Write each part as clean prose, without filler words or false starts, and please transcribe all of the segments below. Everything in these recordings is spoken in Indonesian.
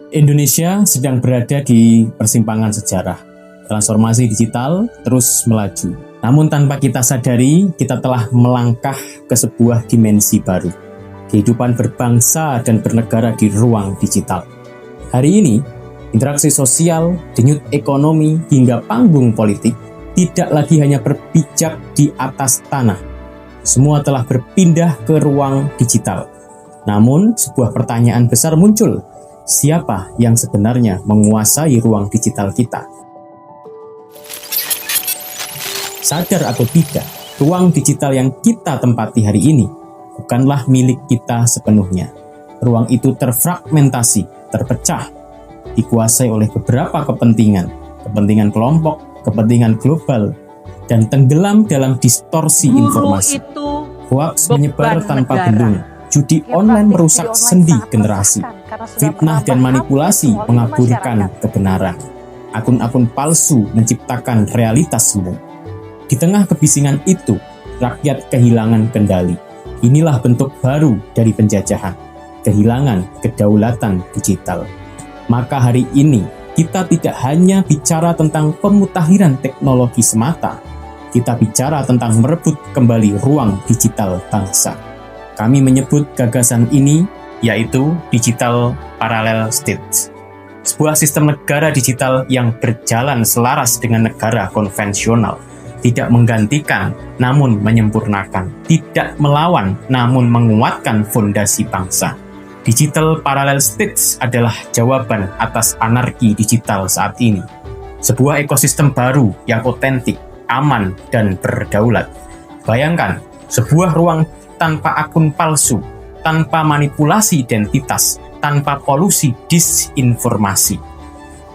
Indonesia sedang berada di persimpangan sejarah. Transformasi digital terus melaju. Namun tanpa kita sadari, kita telah melangkah ke sebuah dimensi baru. Kehidupan berbangsa dan bernegara di ruang digital. Hari ini, interaksi sosial, denyut ekonomi, hingga panggung politik tidak lagi hanya berpijak di atas tanah. Semua telah berpindah ke ruang digital. Namun, sebuah pertanyaan besar muncul. Siapa yang sebenarnya menguasai ruang digital kita? Sadar atau tidak, ruang digital yang kita tempati hari ini bukanlah milik kita sepenuhnya. Ruang itu terfragmentasi, terpecah, dikuasai oleh beberapa kepentingan kelompok, kepentingan global, dan tenggelam dalam distorsi informasi. Hoaks menyebar tanpa bendung. Judi online merusak sendi generasi. Fitnah dan manipulasi mengaburkan kebenaran. Akun-akun palsu menciptakan realitas semu. Di tengah kebisingan itu, rakyat kehilangan kendali. Inilah bentuk baru dari penjajahan, kehilangan kedaulatan digital. Maka hari ini, kita tidak hanya bicara tentang pemutahiran teknologi semata, kita bicara tentang merebut kembali ruang digital bangsa. Kami menyebut gagasan ini yaitu Digital Parallel State. Sebuah sistem negara digital yang berjalan selaras dengan negara konvensional, tidak menggantikan namun menyempurnakan, tidak melawan namun menguatkan fondasi bangsa. Digital Parallel State adalah jawaban atas anarki digital saat ini. Sebuah ekosistem baru yang otentik, aman, dan berdaulat. Bayangkan, sebuah ruang tanpa akun palsu, tanpa manipulasi identitas, tanpa polusi disinformasi.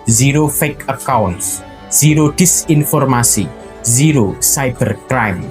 Zero fake accounts, zero disinformasi, zero cybercrime.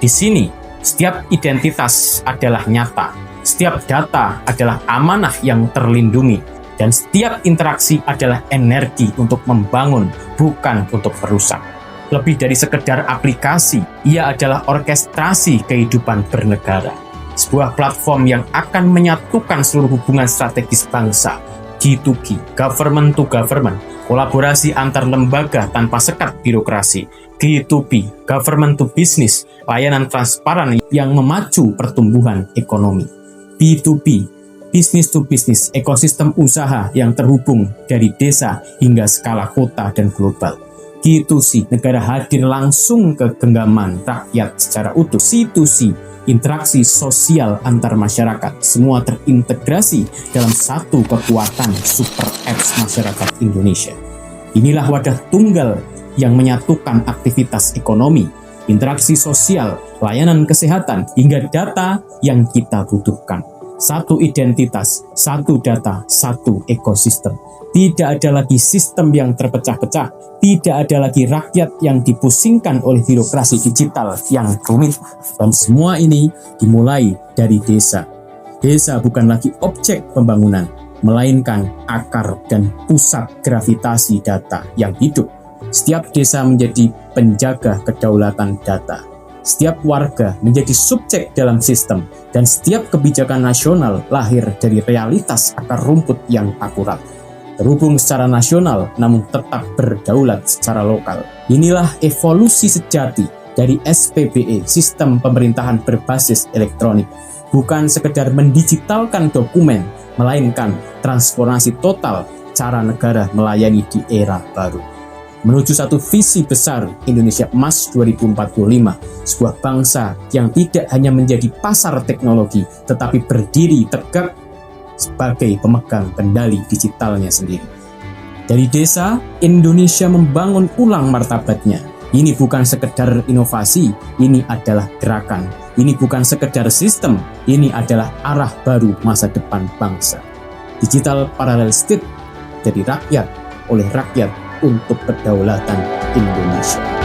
Di sini, setiap identitas adalah nyata, setiap data adalah amanah yang terlindungi, dan setiap interaksi adalah energi untuk membangun, bukan untuk merusak. Lebih dari sekedar aplikasi, ia adalah orkestrasi kehidupan bernegara. Sebuah platform yang akan menyatukan seluruh hubungan strategis bangsa, G2G, government to government, kolaborasi antar lembaga tanpa sekat birokrasi, G2B, government to business, layanan transparan yang memacu pertumbuhan ekonomi, B2B, business to business, ekosistem usaha yang terhubung dari desa hingga skala kota dan global. G2C, negara hadir langsung ke genggaman rakyat secara utuh. C2C, interaksi sosial antar masyarakat, semua terintegrasi dalam satu kekuatan super apps masyarakat Indonesia. Inilah wadah tunggal yang menyatukan aktivitas ekonomi, interaksi sosial, layanan kesehatan, hingga data yang kita butuhkan. Satu identitas, satu data, satu ekosistem. Tidak ada lagi sistem yang terpecah-pecah, tidak ada lagi rakyat yang dipusingkan oleh birokrasi digital yang rumit, dan semua ini dimulai dari desa. Desa bukan lagi objek pembangunan, melainkan akar dan pusat gravitasi data yang hidup. Setiap desa menjadi penjaga kedaulatan data. Setiap warga menjadi subjek dalam sistem, dan setiap kebijakan nasional lahir dari realitas akar rumput yang akurat. Terhubung secara nasional, namun tetap berdaulat secara lokal. Inilah evolusi sejati dari SPBE, sistem pemerintahan berbasis elektronik. Bukan sekedar mendigitalkan dokumen, melainkan transformasi total cara negara melayani di era baru. Menuju satu visi besar Indonesia Emas 2045, sebuah bangsa yang tidak hanya menjadi pasar teknologi, tetapi berdiri tegak sebagai pemegang kendali digitalnya sendiri. Dari desa, Indonesia membangun ulang martabatnya. Ini bukan sekedar inovasi, ini adalah gerakan. Ini bukan sekedar sistem, ini adalah arah baru masa depan bangsa. Digital Parallel State dari rakyat, oleh rakyat, untuk kedaulatan Indonesia.